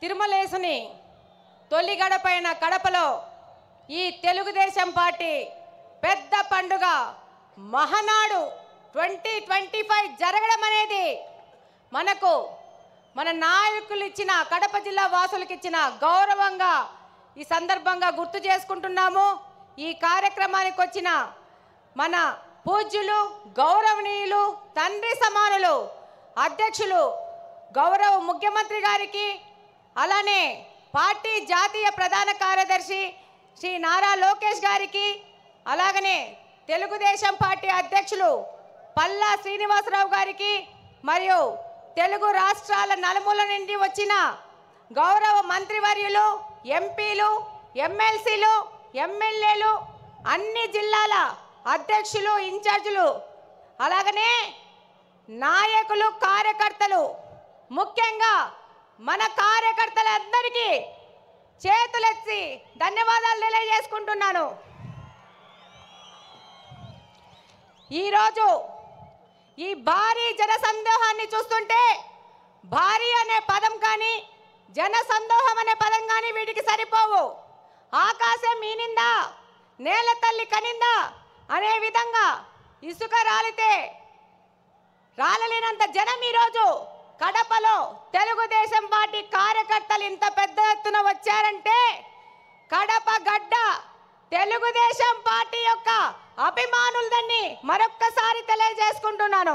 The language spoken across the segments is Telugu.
తిరుమలేసుని తొలి గడపైన కడపలో ఈ తెలుగుదేశం పార్టీ పెద్ద పండుగ మహానాడు 2025 జరగడం అనేది మనకు మన నాయకులు ఇచ్చిన కడప జిల్లా వాసులకు ఇచ్చిన గౌరవంగా ఈ సందర్భంగా గుర్తు చేసుకుంటున్నాము. ఈ కార్యక్రమానికి వచ్చిన మన పూజ్యులు గౌరవనీయులు తండ్రి సమానులు అధ్యక్షులు గౌరవ ముఖ్యమంత్రి గారికి, అలానే పార్టీ జాతీయ ప్రధాన కార్యదర్శి శ్రీ నారా లోకేష్ గారికి, అలాగనే తెలుగుదేశం పార్టీ అధ్యక్షులు పల్లా శ్రీనివాసరావు గారికి, మరియు తెలుగు రాష్ట్రాల నలుమూల నుండి వచ్చిన గౌరవ మంత్రివర్యులు, ఎంపీలు, ఎమ్మెల్సీలు, ఎమ్మెల్యేలు, అన్ని జిల్లాల అధ్యక్షులు, ఇన్ఛార్జీలు, అలాగనే నాయకులు, కార్యకర్తలు, ముఖ్యంగా మన కార్యకర్తలందరికీ చేతులెత్తి ధన్యవాదాలు తెలియజేసుకుంటున్నాను. ఈరోజు ఈ భారీ జనసందోహాన్ని చూస్తుంటే భారీ అనే పదం కానీ జనసందోహం అనే పదం కానీ వీటికి సరిపోవు. ఆకాశం ఈనిందా, నేల తల్లి కనిందా అనే విధంగా ఇసుక రాలితే రాలలేనంత జనం ఈరోజు కడపలో తెలుగుదేశం పార్టీ కార్యకర్తలు ఇంత పెద్ద ఎత్తున వచ్చారంటే కడప గడ్డ తెలుగుదేశం పార్టీ యొక్క అభిమానులదని మరొక్కసారి తెలియజేసుకుంటున్నాను.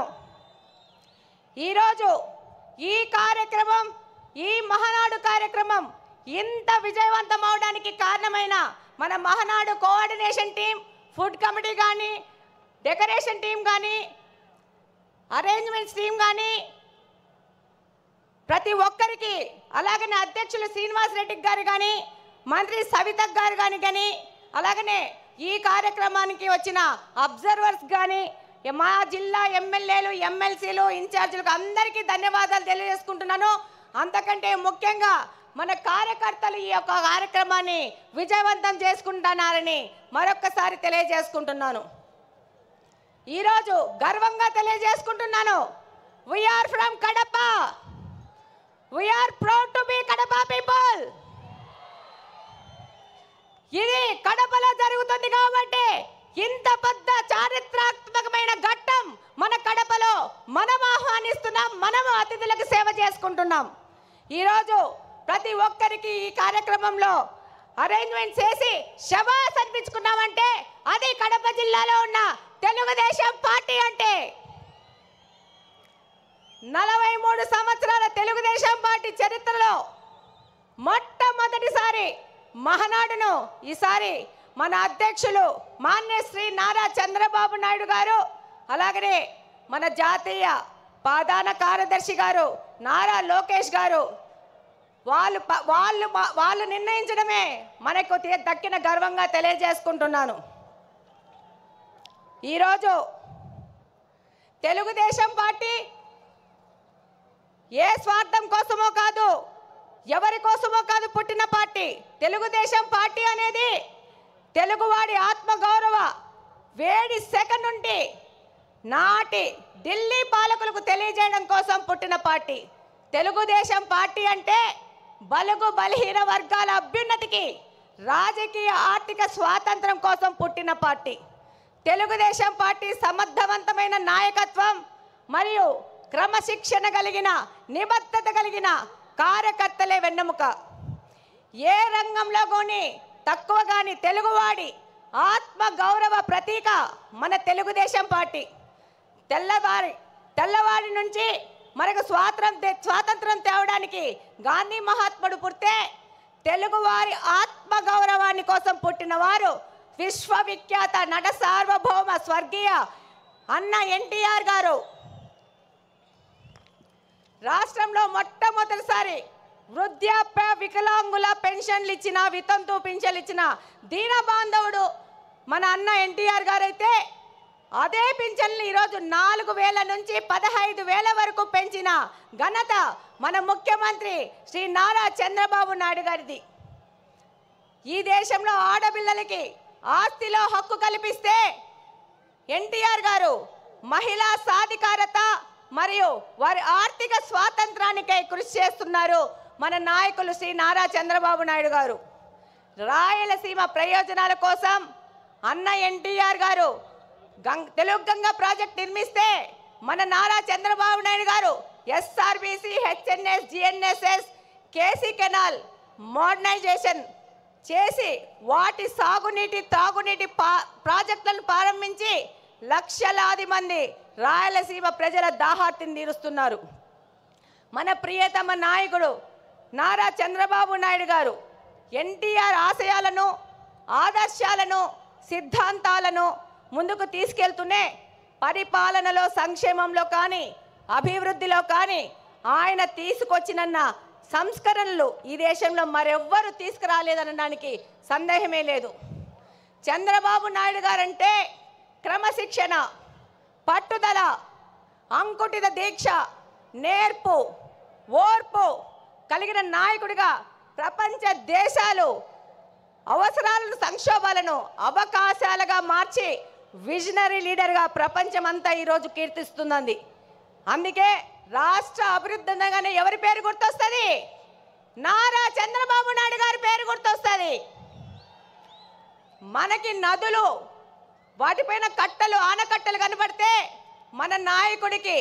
ఈరోజు ఈ కార్యక్రమం, ఈ మహానాడు కార్యక్రమం ఇంత విజయవంతం అవడానికి కారణమైన మన Mahanadu coordination team, food committee కానీ, డెకరేషన్ టీం కానీ, అరేంజ్మెంట్స్ టీం కానీ, ప్రతి ఒక్కరికి, అలాగనే అధ్యక్షులు శ్రీనివాసరెడ్డి గారు కానీ, మంత్రి సవిత గారు కానీ, అలాగనే ఈ కార్యక్రమానికి వచ్చిన అబ్జర్వర్స్ కానీ, మా జిల్లా ఎమ్మెల్యేలు, ఎమ్మెల్సీలు, ఇన్ఛార్జీలకు అందరికీ ధన్యవాదాలు తెలియజేసుకుంటున్నాను. అంతకంటే ముఖ్యంగా మన కార్యకర్తలు ఈ యొక్క కార్యక్రమాన్ని విజయవంతం చేసుకుంటున్నారని మరొక్కసారి తెలియజేసుకుంటున్నాను. ఈరోజు గర్వంగా తెలియజేసుకుంటున్నాను, we are from Kadapa, we are proud to be Kadapa people. ఇది కడపలో జరుగుతుంది కాబట్టి ఇంత పెద్ద చారిత్రాత్మకమైన ఘట్టం మన కడపలో మనం ఆహ్వానిస్తున్నాం, మనం అతిథులకు సేవ చేసుకుంటున్నాం. ఈరోజు ప్రతి ఒక్కరికి ఈ కార్యక్రమంలో అరేంజ్మెంట్ చేసి శభాస్ అనిపించుకున్నామంటే అది కడప జిల్లాలో ఉన్న తెలుగుదేశం పార్టీ అంటే. 43 సంవత్సరాల తెలుగుదేశం పార్టీ చరిత్రలో మొట్టమొదటిసారి మహానాడును ఈసారి మన అధ్యక్షులు మాన్యశ్రీ నారా చంద్రబాబు నాయుడు గారు, అలాగనే మన జాతీయ ప్రధాన కార్యదర్శి గారు నారా లోకేష్ గారు వాళ్ళు నిర్ణయించడమే మనకు దక్కిన గర్వంగా తెలియజేసుకుంటున్నాను. ఈరోజు తెలుగుదేశం పార్టీ ఏ స్వార్థం కోసమో కాదు, ఎవరి కోసమో కాదు పుట్టిన పార్టీ. తెలుగుదేశం పార్టీ అనేది తెలుగువాడి ఆత్మగౌరవ వేడి సెకన్ నుండి నాటి ఢిల్లీ పాలకులకు తెలియజేయడం కోసం పుట్టిన పార్టీ. తెలుగుదేశం పార్టీ అంటే బలుగు బలహీన వర్గాల అభ్యున్నతికి, రాజకీయ ఆర్థిక స్వాతంత్రం కోసం పుట్టిన పార్టీ. తెలుగుదేశం పార్టీ సమర్థవంతమైన నాయకత్వం మరియు క్రమశిక్షణ కలిగిన, నిబద్ధత కలిగిన కార్యకర్తలే వెన్నెముక. ఏ రంగంలో కానీ తక్కువ కానీ తెలుగువాడి ఆత్మ గౌరవ ప్రతీక మన తెలుగుదేశం పార్టీ. తెల్లవాడి నుంచి మనకు స్వాతంత్రం తేవడానికి గాంధీ మహాత్ముడు పుడితే తెలుగువారి ఆత్మ గౌరవాన్ని కోసం పుట్టిన వారు విశ్వవిఖ్యాత నట సార్వభౌమ స్వర్గీయ అన్న ఎన్టీఆర్ గారు. రాష్ట్రంలో మొట్టమొదటిసారి వృద్ధాప్య వికలాంగుల పెన్షన్లు ఇచ్చిన, వితంతు పింఛన్లు ఇచ్చిన దీన బాంధవుడు మన అన్న ఎన్టీఆర్ గారు అయితే అదే పింఛన్లు ఈరోజు 4,000 నుంచి 15,000 వరకు పెంచిన ఘనత మన ముఖ్యమంత్రి శ్రీ నారా చంద్రబాబు నాయుడు గారిది. ఈ దేశంలో ఆడపిల్లలకి ఆస్తిలో హక్కు కల్పిస్తే ఎన్టీఆర్ గారు మహిళా సాధికారత మరియు వారి ఆర్థిక స్వాతంత్రానికై కృషి చేస్తున్నారు. మన నాయకులు శ్రీ నారా చంద్రబాబు నాయుడు గారు రాయలసీమ ప్రయోజనాల కోసం అన్న ఎన్టీఆర్ గారు తెలుగు గంగ ప్రాజెక్ట్ నిర్మిస్తే మన Nara Chandrababu Naidu garu SRBC, HNS, GNSS, KC canal modernisation చేసి వాటి సాగునీటి తాగునీటి ప్రాజెక్టులను ప్రారంభించి లక్షలాది మంది రాయలసీమ ప్రజల దాహార్తిని తీరుస్తున్నారు. మన ప్రియతమ నాయకుడు నారా చంద్రబాబు నాయుడు గారు ఎన్టీఆర్ ఆశయాలను, ఆదర్శాలను, సిద్ధాంతాలను ముందుకు తీసుకెళ్తూనే పరిపాలనలో, సంక్షేమంలో కానీ, అభివృద్ధిలో కానీ ఆయన తీసుకొచ్చినన్న సంస్కరణలు ఈ దేశంలో మరెవ్వరూ తీసుకురాలేదనడానికి సందేహమే లేదు. చంద్రబాబు నాయుడు గారంటే క్రమశిక్షణ, పట్టుదల, అంకుటిత దీక్ష, నేర్పు, ఓర్పు కలిగిన నాయకుడిగా ప్రపంచ దేశాలు అవసరాలను, సంక్షోభాలను అవకాశాలుగా మార్చి విజనరీ లీడర్గా ప్రపంచమంతా ఈరోజు కీర్తిస్తున్నది. అందుకే రాష్ట్ర అభివృద్ధి అనగానే ఎవరి పేరు గుర్తొస్తుంది? నారా చంద్రబాబు నాయుడు గారి పేరు గుర్తొస్తుంది. మనకి నదులు, వాటిపైన కట్టలు, ఆనకట్టలు కనబడితే మన నాయకుడికి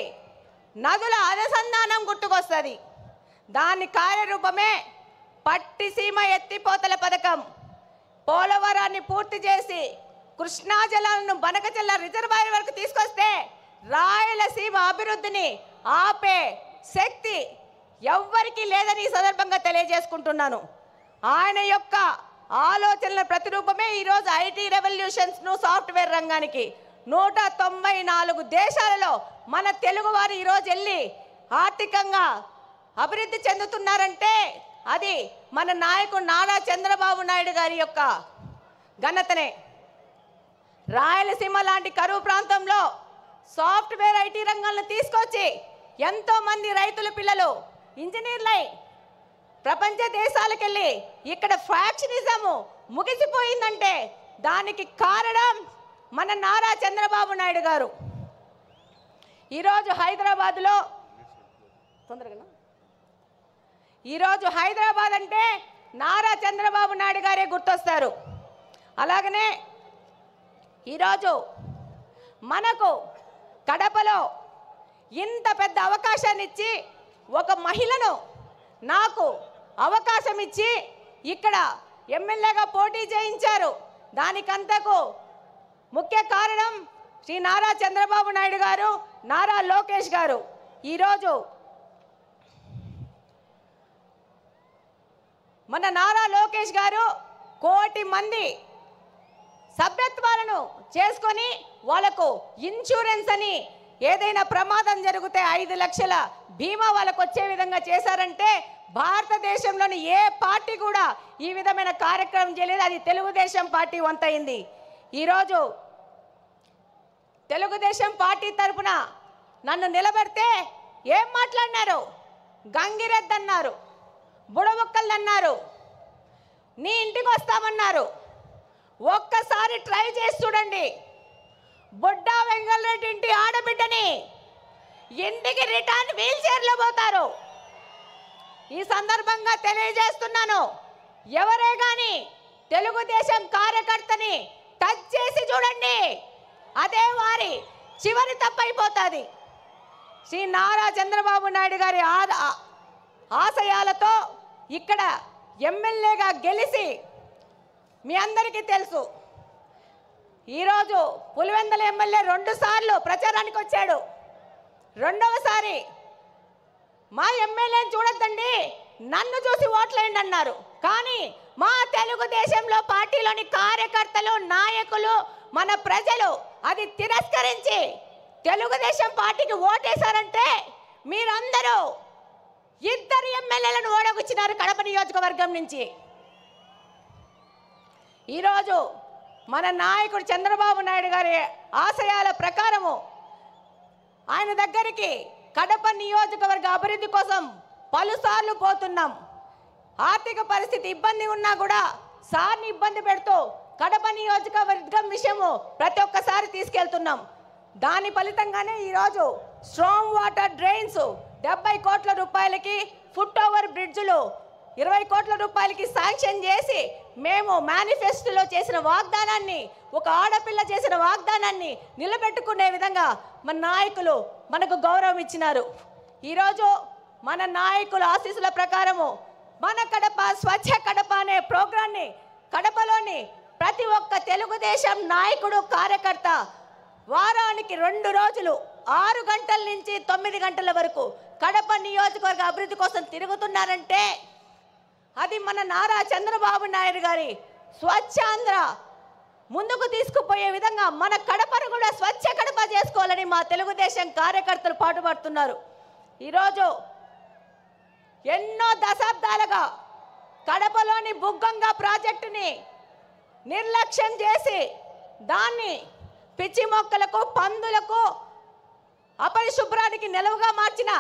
నదుల అనుసంధానం గుర్తుకొస్తుంది. దాని కార్యరూపమే పట్టిసీమ ఎత్తిపోతల పథకం. పోలవరాన్ని పూర్తి చేసి కృష్ణా జలాలను బనకచెల్ల రిజర్వాయర్ వరకు తీసుకొస్తే రాయలసీమ అభివృద్ధిని ఆపే శక్తి ఎవ్వరికీ లేదని ఈ సందర్భంగా తెలియజేసుకుంటున్నాను. ఆయన యొక్క ఆలోచనల ప్రతిరూపమే ఈరోజు ఐటీ రెవల్యూషన్స్ను, సాఫ్ట్వేర్ రంగానికి 194 దేశాలలో మన తెలుగువారు ఈరోజు వెళ్ళి ఆర్థికంగా అభివృద్ధి చెందుతున్నారంటే అది మన నాయకుడు నారా చంద్రబాబు నాయుడు గారి యొక్క ఘనతనే. రాయలసీమ లాంటి కరువు ప్రాంతంలో సాఫ్ట్వేర్ ఐటీ రంగాలను తీసుకొచ్చి ఎంతోమంది రైతుల పిల్లలు ఇంజనీర్లై ప్రపంచ దేశాలకు వెళ్ళి ఇక్కడ ఫ్యాక్షనిజము ముగిసిపోయిందంటే దానికి కారణం మన నారా చంద్రబాబు నాయుడు గారు. ఈరోజు హైదరాబాద్ అంటే నారా చంద్రబాబు నాయుడు గారే గుర్తొస్తారు. అలాగనే ఈరోజు మనకు కడపలో ఇంత పెద్ద అవకాశాన్ని ఇచ్చి, ఒక మహిళను నాకు అవకాశం ఇచ్చి ఇక్కడ ఎమ్మెల్యేగా పోటీ చేయించారు. దానికంతకు ముఖ్య కారణం శ్రీ నారా చంద్రబాబు నాయుడు గారు, నారా లోకేష్ గారు. ఈరోజు మన నారా లోకేష్ గారు 1 కోటి మంది సభ్యత్వాలను చేసుకొని వాళ్ళకు ఇన్సూరెన్స్ అని ఏదైనా ప్రమాదం జరిగితే 5 లక్షల బీమా వాళ్ళకు వచ్చే విధంగా చేశారంటే భారతదేశంలోని ఏ పార్టీ కూడా ఈ విధమైన కార్యక్రమం చేయలేదు. అది తెలుగుదేశం పార్టీ వంతైంది. ఈరోజు తెలుగుదేశం పార్టీ తరఫున నన్ను నిలబెడితే ఏం మాట్లాడినారు? గంగిరెద్దు అన్నారు, బుడబొక్కలు అన్నారు, నీ ఇంటికి వస్తామన్నారు. ఒక్కసారి ట్రై చేసి చూడండి. బుడ్డా వెంగళరెడ్డి ఇంటి ఆడబిడ్డని ఇంటికి రిటర్న్ వీల్ చైర్లో పోతారు. ఈ సందర్భంగా తెలియజేస్తున్నాను, ఎవరే కానీ తెలుగుదేశం కార్యకర్తని టచ్ చేసి చూడండి, అదే వారి చివరి తప్పైపోతుంది. శ్రీ నారా చంద్రబాబు నాయుడు గారి ఆశయాలతో ఇక్కడ ఎమ్మెల్యేగా గెలిచి మీ అందరికీ తెలుసు. ఈరోజు పులివెందుల ఎమ్మెల్యే 2 సార్లు ప్రచారానికి వచ్చాడు. రెండవసారి మా ఎమ్మెల్యేని చూడొద్దండి, నన్ను చూసి ఓట్లేయండి అన్నారు. కానీ మా తెలుగుదేశంలో పార్టీలోని కార్యకర్తలు, నాయకులు, మన ప్రజలు అది తిరస్కరించి తెలుగుదేశం పార్టీకి ఓటేశారంటే మీరందరూ 2 ఎమ్మెల్యేలను ఓడగొచ్చినారు కడప నియోజకవర్గం నుంచి. ఈరోజు మన నాయకుడు చంద్రబాబు నాయుడు గారి ఆశయాల ప్రకారము ఆయన దగ్గరికి కడప నియోజకవర్గ అభివృద్ధి కోసం పలుసార్లు పోతున్నాం. ఆర్థిక పరిస్థితి ఇబ్బంది ఉన్నా కూడా సార్ని ఇబ్బంది పెడుతూ కడప నియోజకవర్గం విషయము ప్రతి ఒక్కసారి తీసుకెళ్తున్నాం. దాని ఫలితంగానే ఈరోజు స్ట్రాంగ్ వాటర్ డ్రైన్స్ 70 కోట్ల రూపాయలకి ఫుట్ ఓవర్ బ్రిడ్జ్లు 20 కోట్ల రూపాయలకి శాంక్షన్ చేసి మేము మేనిఫెస్టోలో చేసిన వాగ్దానాన్ని, ఒక ఆడపిల్ల చేసిన వాగ్దానాన్ని నిలబెట్టుకునే విధంగా మన నాయకులు మనకు గౌరవం ఇచ్చినారు. ఈరోజు మన నాయకుల ఆశీస్సుల ప్రకారము మన కడప స్వచ్ఛ కడప అనే ప్రోగ్రాన్ని కడపలోని ప్రతి ఒక్క తెలుగుదేశం నాయకుడు కార్యకర్త వారానికి 2 రోజులు 6 గంటల నుంచి 9 గంటల వరకు కడప నియోజకవర్గ అభివృద్ధి కోసం తిరుగుతున్నారంటే అది మన నారా చంద్రబాబు నాయుడు గారి స్వచ్ఛాంధ్ర ముందుకు తీసుకుపోయే విధంగా మన కడపను కూడా స్వచ్ఛ కడప చేసుకోవాలని మా తెలుగుదేశం కార్యకర్తలు పాటుపడుతున్నారు. ఈరోజు ఎన్నో దశాబ్దాలుగా కడపలోని బుగ్గంగా ప్రాజెక్టుని నిర్లక్ష్యం చేసి దాన్ని పిచ్చి మొక్కలకు, పందులకు, అపరిశుభ్రానికి నిలవుగా మార్చిన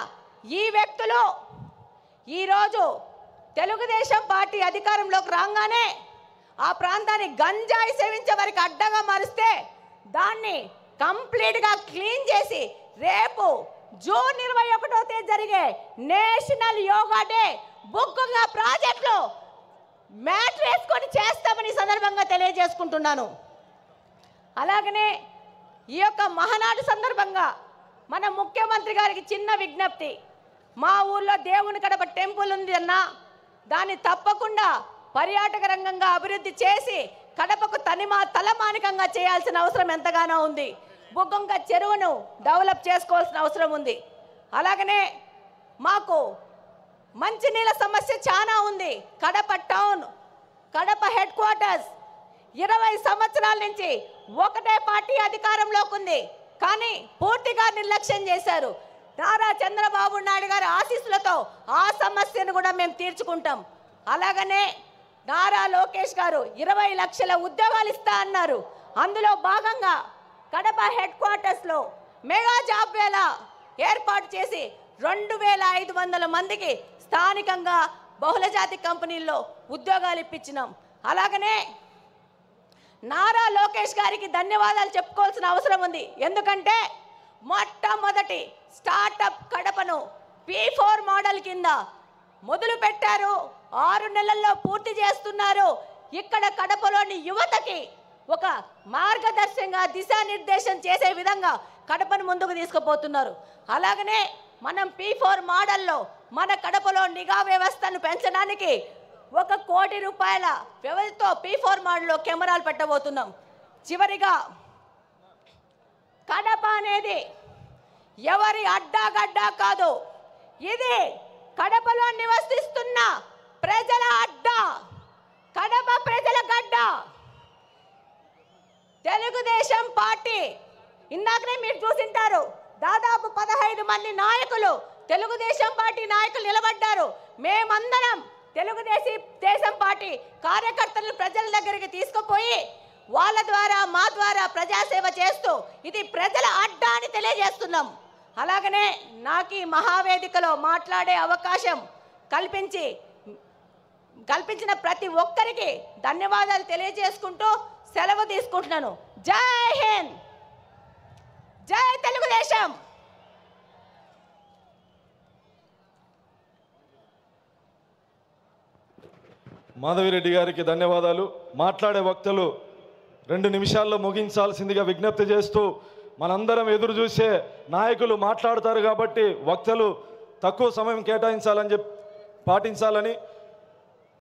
ఈ వ్యక్తులు ఈరోజు తెలుగుదేశం పార్టీ అధికారంలోకి రాగానే ఆ ప్రాంతాన్ని గంజాయి సేవించే వారికి అడ్డగా మారిస్తే దాన్ని కంప్లీట్గా క్లీన్ చేసి రేపు జూన్ 21వ తేదీ జరిగే నేషనల్ యోగా డే బుగ్గంగా ప్రాజెక్టులో మ్యాట్ వేసుకొని చేస్తామని సందర్భంగా తెలియజేసుకుంటున్నాను. అలాగనే ఈ యొక్క మహానాడు సందర్భంగా మన ముఖ్యమంత్రి గారికి చిన్న విజ్ఞప్తి. మా ఊర్లో దేవుని కడప టెంపుల్ ఉంది అన్న, దాన్ని తప్పకుండా పర్యాటక రంగంగా అభివృద్ధి చేసి కడపకు తలమానికంగా చేయాల్సిన అవసరం ఎంతగానో ఉంది. బుగ్గంగ చెరువును డెవలప్ చేసుకోవాల్సిన అవసరం ఉంది. అలాగనే మాకు మంచినీళ్ళ సమస్య చాలా ఉంది. Kadapa town, Kadapa head quarters 20 సంవత్సరాల నుంచి ఒకటే పార్టీ అధికారంలోకి ఉంది, కానీ పూర్తిగా నిర్లక్ష్యం చేశారు. నారా చంద్రబాబు నాయుడు గారి ఆశీస్సులతో ఆ సమస్యను కూడా మేము తీర్చుకుంటాం. అలాగనే నారా లోకేష్ గారు 20 లక్షల ఉద్యోగాలు ఇస్తా అన్నారు. అందులో భాగంగా కడప హెడ్ క్వార్టర్స్లో మెగా జాబ్ వేళ ఏర్పాటు చేసి 2500 మందికి స్థానికంగా బహుళజాతి కంపెనీల్లో ఉద్యోగాలు ఇప్పించినాం. అలాగనే నారా లోకేష్ గారికి ధన్యవాదాలు చెప్పుకోవాల్సిన అవసరం ఉంది. ఎందుకంటే మొట్టమొదటి స్టార్టప్ కడపను P4 మోడల్ కింద మొదలు పెట్టారు. 6 నెలల్లో పూర్తి చేస్తున్నారు. ఇక్కడ కడపలోని యువతకి ఒక మార్గదర్శకంగా దిశానిర్దేశం చేసే విధంగా కడపను ముందుకు తీసుకుపోతున్నారు. అలాగనే మనం P4 మోడల్లో మన కడపలో నిఘా వ్యవస్థను పెంచడానికి 1 కోటి రూపాయల వ్యవధితో P4 మోడల్లో కెమెరాలు పెట్టబోతున్నాం. చివరిగా కడప అనేది ఎవరి అడ్డాగడ్డా కాదు, ఇది కడపలో నివసిస్తున్న ప్రజల అడ్డా, కడప ప్రజల గడ్డ. తెలుగుదేశం పార్టీ ఇందాకనే మీరు చూసింటారు, దాదాపు 15 మంది నాయకులు తెలుగుదేశం పార్టీ నాయకులు నిలబడ్డారు. మేమందరం తెలుగుదేశం పార్టీ కార్యకర్తలను ప్రజల దగ్గరికి తీసుకుపోయి వాళ్ళ ద్వారా మా ద్వారా ప్రజాసేవ చేస్తూ ఇది ప్రజల అడ్డా అని తెలియజేస్తున్నాం. అలాగనే నాకు ఈ మహావేదికలో మాట్లాడే అవకాశం కల్పించిన ప్రతి ఒక్కరికి ధన్యవాదాలు తెలియజేసుకుంటూ సెలవు తీసుకుంటున్నాను. జై హింద్, జై తెలుగుదేశం. మాధవిరెడ్డి గారికి ధన్యవాదాలు. మాట్లాడే వక్తలు 2 నిమిషాల్లో ముగించాల్సిందిగా విజ్ఞప్తి చేస్తూ, మనందరం ఎదురు చూసే నాయకులు మాట్లాడతారు కాబట్టి వక్తలు తక్కువ సమయం పాటించాలని